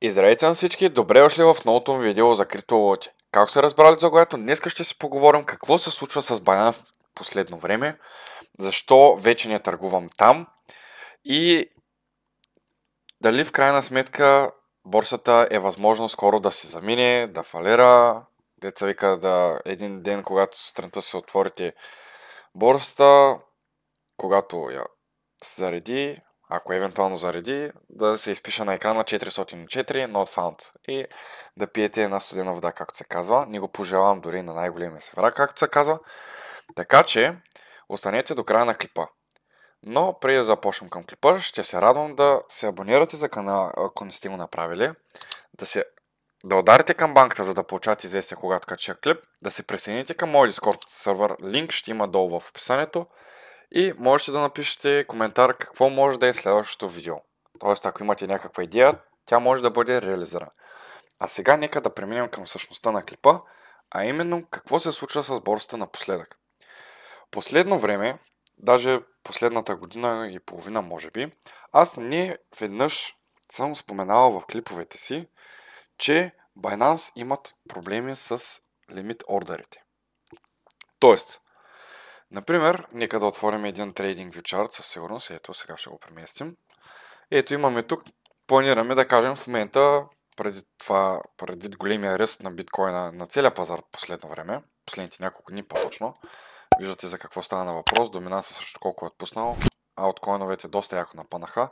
И здравейте на всички, добре дошли в новото ми видео за криптовалути. Както сте разбрали заглавието, днес ще си поговорим какво се случва с Binance последно време, защо вече не търгувам там и дали в крайна сметка борсата е възможно скоро да се замине, да фалира, деца вика да един ден, когато сутринта се отворите борсата, когато я се зареди, ако евентуално зареди, да се изпише на екрана 404 not found и да пиете една студена вода, както се казва. Не го пожелавам дори на най-големия си враг, както се казва. Така че, останете до края на клипа. Но преди да започнем към клипа, ще се радвам да се абонирате за канала, ако не сте го направили, да ударите към банката, за да получавате известие, когато кача клип, да се присъедините към моят Discord сервер, линк ще има долу в описанието и можете да напишете коментар какво може да е следващото видео. Тоест, ако имате някаква идея, тя може да бъде реализирана. А сега нека да преминем към същността на клипа, а именно какво се случва с борсата напоследък. Последно време, даже последната година и половина може би, аз не веднъж съм споменавал в клиповете си, че Binance имат проблеми с лимит ордерите. Тоест, например, нека да отворим един трейдинг view chart със сигурност. Ето, сега ще го преместим. Ето имаме тук, планираме да кажем в момента, предвид големия ръст на биткоина на целия пазар последно време, последните няколко дни по-точно, виждате за какво става на въпрос, доминанса също колко е отпуснал, а от коиновете доста яко напънаха.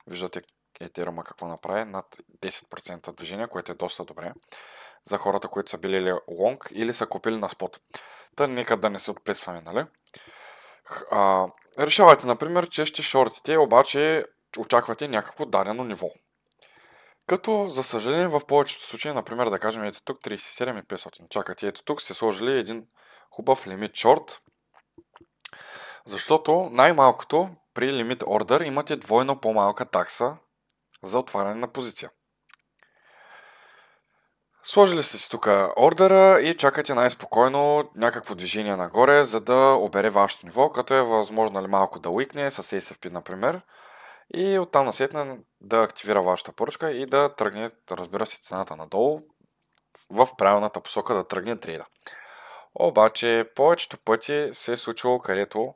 Виждате Етерума какво направи, над 10% движение, което е доста добре за хората, които са били лонг или са купили на спот. Та нека да не се отплесваме, нали? Решавайте, например, че ще шортите, обаче очаквате някакво дадено ниво. Като, за съжаление, в повечето случаи, например, да кажем, ето тук 37,500. Чакате, ето тук сте сложили един хубав лимит шорт, защото най-малкото при лимит ордер имате двойно по-малка такса за отваряне на позиция. Сложили сте си тук ордера и чакате най-спокойно някакво движение нагоре, за да обере вашето ниво, като е възможно ли малко да уикне с ASFP, например, и оттам насетне да активира вашата поръчка и да тръгне, разбира се, цената надолу в правилната посока да тръгне трейда. Обаче повечето пъти се е случвало, където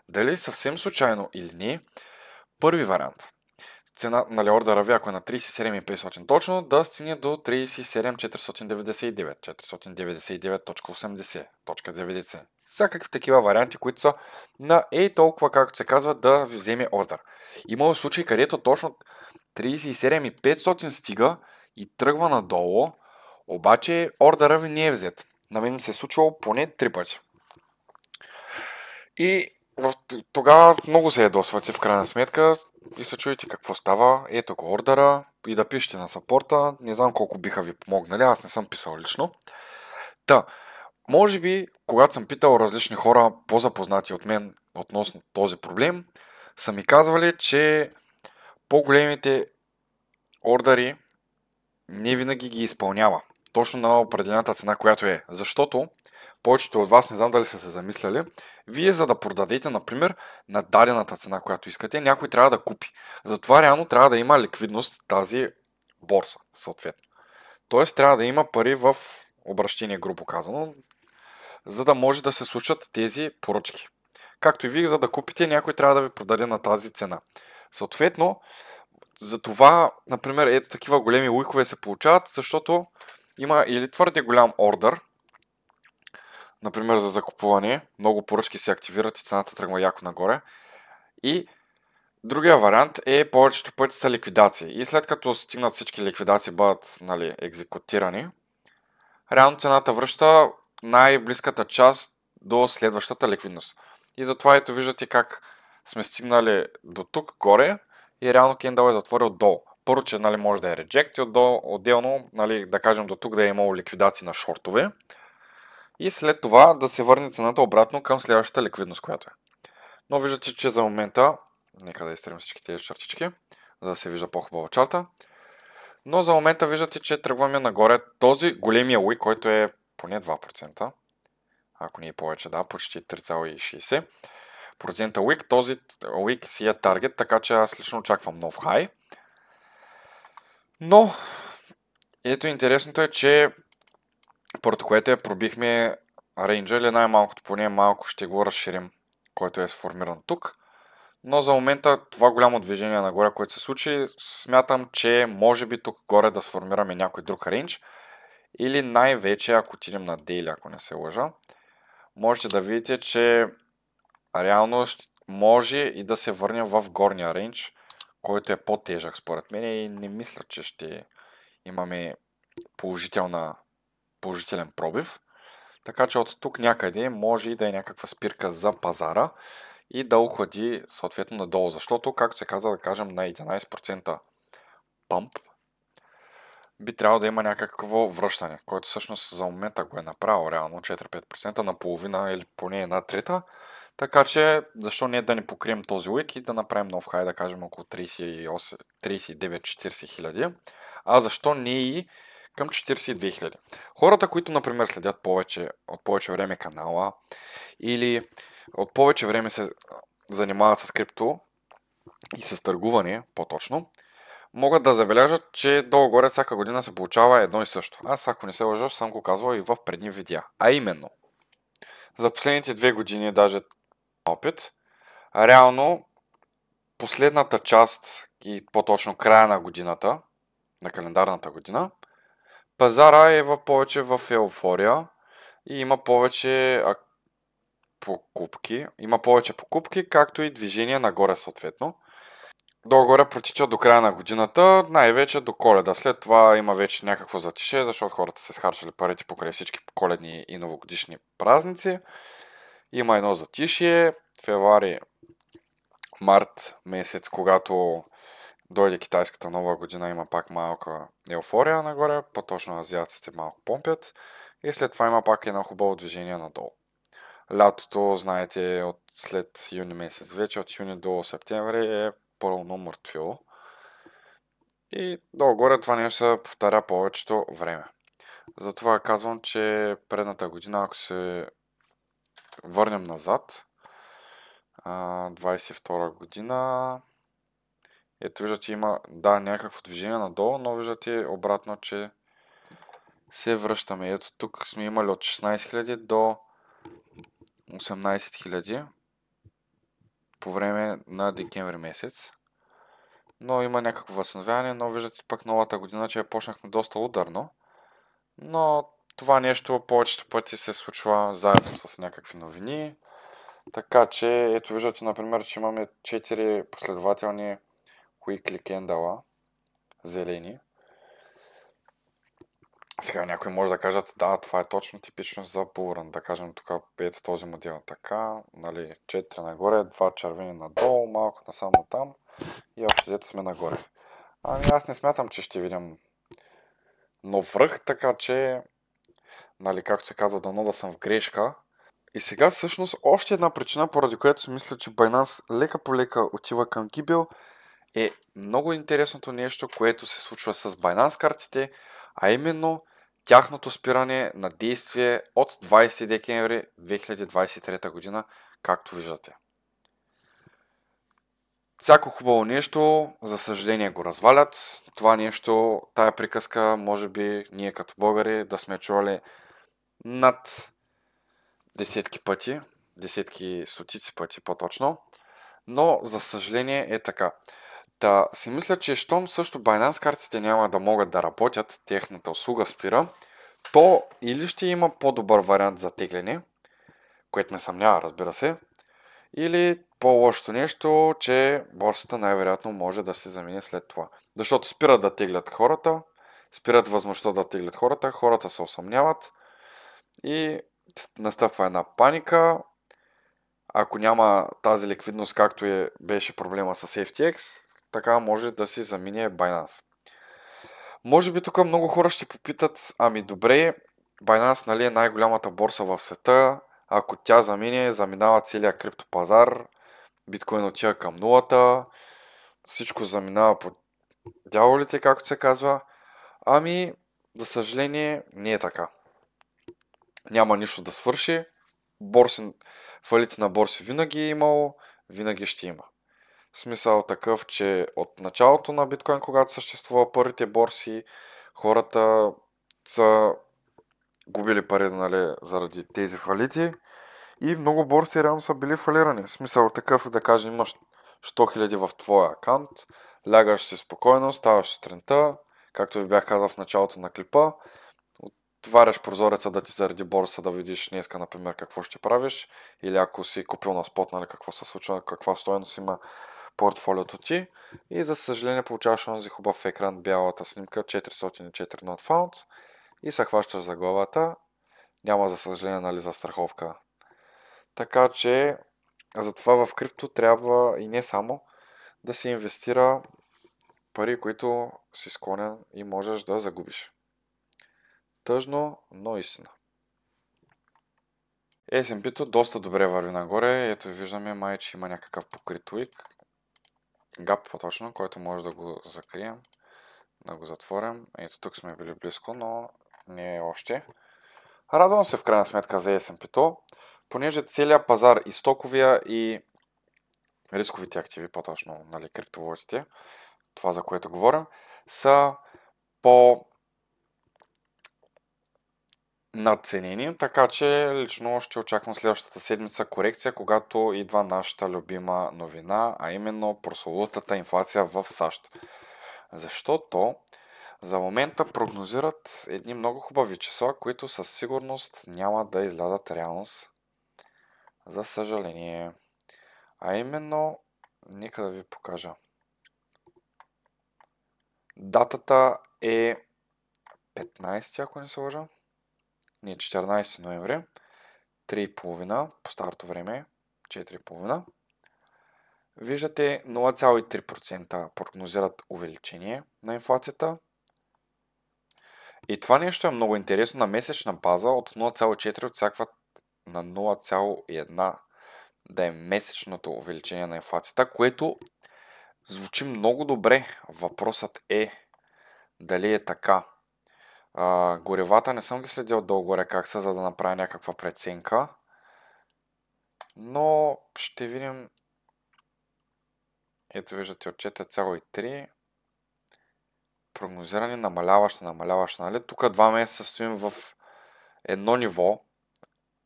дали съвсем случайно или не, първи вариант. Цена, нали, ордера ви, ако е на 37,500 точно, да стигне до 37,499, 499.80, всякакви такива варианти, които са на толкова, както се казва, да ви вземе ордер. Имало случаи, където точно 37,500 стига и тръгва надолу, обаче ордера ви не е взет. На мен се е случвало поне 3 пъти. И тогава много се ядосвате в крайна сметка и се чуете какво става. Ето го ордера и да пишете на сапорта. Не знам колко биха ви помогнали, аз не съм писал лично. Та, може би, когато съм питал различни хора, по-запознати от мен относно този проблем, са ми казвали, че по-големите ордери не винаги ги изпълнява. Точно на определената цена, която е. Защото повечето от вас, не знам дали са се замисляли, вие за да продадете, например, на дадената цена, която искате, някой трябва да купи. Затова реално трябва да има ликвидност тази борса, съответно. Тоест трябва да има пари в обращение, грубо казано, за да може да се случат тези поръчки. Както и вие, за да купите, някой трябва да ви продаде на тази цена. Съответно, за това, например, ето такива големи уикове се получават, защото има или твърде голям ордер, например за закупуване, много поръчки се активират и цената тръгва яко нагоре. И другия вариант е повечето пъти са ликвидации. И след като стигнат всички ликвидации бъдат, нали, екзекутирани, реално цената връща най-близката част до следващата ликвидност. И затова ето виждате как сме стигнали до тук горе и реално кендъл е затворил долу. Първо, че, нали, може да е реджект и отделно, нали, да кажем до тук да е имало ликвидации на шортове. И след това да се върне цената обратно към следващата ликвидност, която е. Но виждате, че за момента, нека да изтрим всички тези чертички, за да се вижда по-хубава чарта. Но за момента виждате, че тръгваме нагоре този големия уик, който е поне 2%. Ако не е повече, да, почти 3,60% уик. Този уик си е таргет, така че аз лично очаквам нов хай. Но Ето интересното е, че поради което пробихме рейнджа или най-малкото поне малко ще го разширим, който е сформиран тук. Но за момента това голямо движение нагоре, което се случи, смятам, че може би тук горе да сформираме някой друг рейндж. Или най-вече, ако отидем на Daily, ако не се лъжа, можете да видите, че реално може и да се върнем в горния рейндж, който е по-тежък според мен и не мисля, че ще имаме положителен пробив. Така че от тук някъде може и да е някаква спирка за пазара и да уходи съответно надолу. Защото, както се казва, да кажем на 11% пъмп, би трябвало да има някакво връщане, който всъщност за момента го е направил реално 4-5% на половина или поне една трета. Така че, защо не да не покрием този уик и да направим нов хай, да кажем около 39-40 хиляди, а защо не и към 42 хиляди. Хората, които, например, следят от повече време канала или от повече време се занимават с крипто и с търгуване, по-точно, могат да забележат, че долу-горе всяка година се получава едно и също. Аз, ако не се лъжа, съм го казвал и в предни видеа. А именно, за последните 2 години, даже опит, реално последната част и по-точно края на годината, на календарната година, пазара е повече в еуфория и има повече покупки, както и движение нагоре съответно. Долу-горе протича до края на годината, най-вече до Коледа. След това има вече някакво затишие, защото хората се схарчали парите покрай всички коледни и новогодишни празници. Има едно затишие, февруари, март месец, когато дойде китайската нова година, има пак малка еуфория нагоре, по-точно азиатците малко помпят и след това има пак едно хубаво движение надолу. Лятото, знаете, след юни месец вече, от юни до септември е пълно мъртвило. И долу-горе това нещо се повтаря повечето време. Затова казвам, че предната година, ако се върнем назад, 22 година, ето виждате има, да, някакво движение надолу, но виждате обратно, че се връщаме. Ето тук сме имали от 16 000 до 18 000 по време на декември месец. Но има някакво възстановяване, но виждате пък новата година, че я почнахме доста ударно. Но това нещо повечето пъти се случва заедно с някакви новини. Така че, ето виждате, например, че имаме 4 последователни weekly candle зелени. Сега някой може да кажат, да, това е точно типично за Bullrun. Да кажем тук ето този модел така, нали, 4 нагоре, 2 червени надолу, малко насам натам и общо взето сме нагоре. Ами аз не смятам, че ще видим нов връх, така че, нали, както се казва, дано да съм в грешка. И сега всъщност още една причина, поради която си мисля, че Binance лека по лека отива към гибел, е много интересното нещо, което се случва с Binance картите, а именно тяхното спиране на действие от 20 декември 2023 година, както виждате. Всяко хубаво нещо, за съжаление, го развалят. Това нещо, тая приказка, може би ние като българи да сме чували над десетки пъти, десетки стотици пъти по-точно, но за съжаление е така. Та си мисля, че щом също Binance картите няма да могат да работят, техната услуга спира, то или ще има по-добър вариант за тегляне, което ме съмнява, разбира се, или по-лошото нещо, че борсата най-вероятно може да се замине след това. Защото спират да теглят хората, спират възможността да теглят хората, хората се усъмняват и настъпва една паника. Ако няма тази ликвидност, както беше проблема с FTX, така може да си замине Binance. Може би тук много хора ще попитат, ами добре, Binance нали е най-голямата борса в света, ако тя замине, заминава целият криптопазар, биткоин отива към нулата, всичко заминава по дяволите, както се казва. Ами, за съжаление, не е така. Няма нищо да свърши. Фалити на борси винаги е имало, винаги ще има. Смисъл такъв, че от началото на биткоин, когато съществува първите борси, хората са губили пари, нали, заради тези фалити и много борси реално са били фалирани. В смисъл такъв, да кажем, имаш 100 000 в твоя акаунт, лягаш си спокойно, ставаш сутринта, както ви бях казал в началото на клипа, отваряш прозореца да ти заради борса да видиш днеска, например, какво ще правиш, или ако си купил на спот, нали, какво се случва, каква стойност има портфолиото ти, и за съжаление получаваш онзи хубав екран, бялата снимка 404 not found и се хващаш за главата. Няма за съжаление, нали, застраховка. Така че затова в крипто трябва и не само да се инвестира пари, които си склонен и можеш да загубиш. Тъжно, но истина. S&P-то доста добре върви нагоре. Ето виждаме май, че има някакъв покрит уик. Гап по-точно, който може да го закрием. Да го затворим. Ето тук сме били близко, но не е още. Радвам се в крайна сметка за S&P-то, понеже целият пазар и стоковия и рисковите активи, по-точно, нали, криптовалутите, това за което говорим, са по надценени, така че лично ще очаквам следващата седмица корекция, когато идва нашата любима новина, а именно прословутата инфлация в САЩ. Защото за момента прогнозират едни много хубави числа, които със сигурност няма да излязат реалност. За съжаление. А именно, нека да ви покажа. Датата е 15, ако не се лъжа. Не, 14 ноември. 3,5 по старото време. 4,5. Виждате 0,3% прогнозират увеличение на инфлацията. И това нещо е много интересно. На месечна база от 0,4 отсякват на 0,1 да е месечното увеличение на инфлацията, което звучи много добре. Въпросът е дали е така. Горевата не съм ги следил долу-горе как са, за да направя някаква преценка. Но ще видим. Ето виждате от 4,3. Прогнозиране намаляваща, нали? Тук 2 месеца стоим в едно ниво.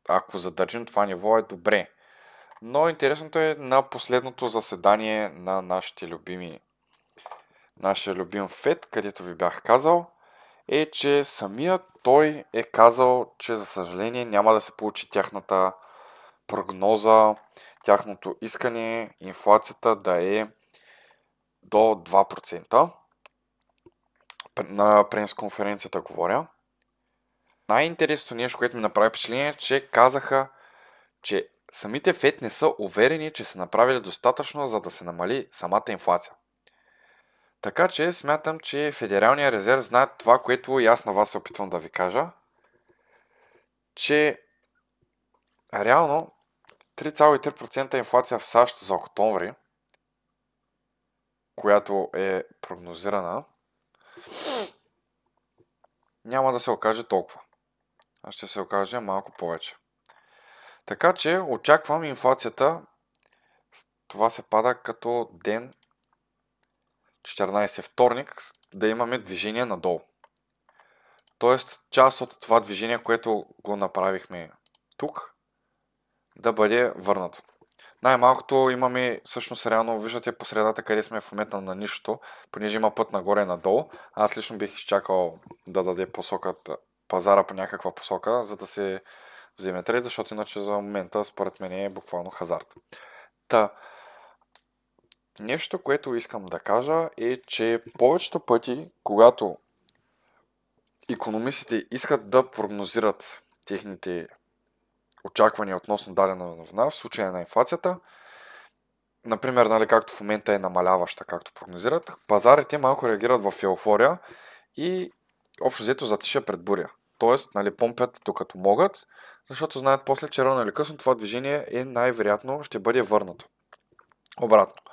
Ако задържим това ниво е добре. Но интересното е на последното заседание на нашия любим ФЕД, където ви бях казал, е, че самият той е казал, че за съжаление няма да се получи тяхната прогноза, тяхното искане, инфлацията да е до 2%. На пресконференцията говоря. Най-интересното нещо, което ми направи впечатление, е, че казаха, че самите ФЕД не са уверени, че са направили достатъчно, за да се намали самата инфлация. Така че смятам, че Федералния резерв знае това, което и аз на вас се опитвам да ви кажа, че реално 3,3% инфлация в САЩ за октомври, която е прогнозирана, няма да се окаже толкова. А ще се окаже малко повече. Така че очаквам инфлацията, това се пада като ден 14 вторник, да имаме движение надолу. Тоест част от това движение, което го направихме тук, да бъде върнато. Най-малкото имаме, всъщност реално виждате по средата къде сме в момента на нищото, понеже има път нагоре и надолу. Аз лично бих изчакал да даде посоката, пазара по някаква посока, за да се вземе трейд, защото иначе за момента според мен е буквално хазарт. Нещо, което искам да кажа е, че повечето пъти, когато икономистите искат да прогнозират техните очаквания относно дадена новина, в случая на инфлацията, например, нали, както в момента е намаляваща, както прогнозират, пазарите малко реагират в еуфория и общо взето затиша пред буря. Тоест, нали, помпят докато могат, защото знаят после, че рано или късно това движение е най-вероятно ще бъде върнато. Обратно.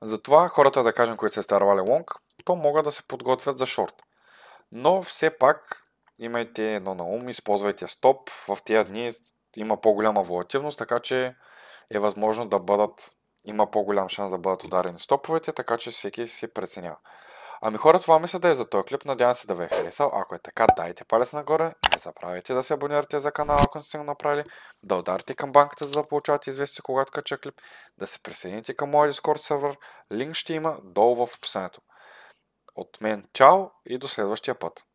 Затова хората, да кажем, които се старвали лонг, то могат да се подготвят за шорт. Но все пак имайте едно на ум, използвайте стоп. В тези дни има по-голяма волативност, така че е възможно да има по-голям шанс да бъдат ударени стоповете, така че всеки си преценява. Ами хора, това мисля да е за този клип. Надявам се да ви е харесал. Ако е така, дайте палец нагоре. Не забравяйте да се абонирате за канала, ако не сте го направили. Да ударите камбанката, за да получавате известие, когато кача клип. Да се присъедините към моя Discord сервер. Линк ще има долу в описанието. От мен чао и до следващия път.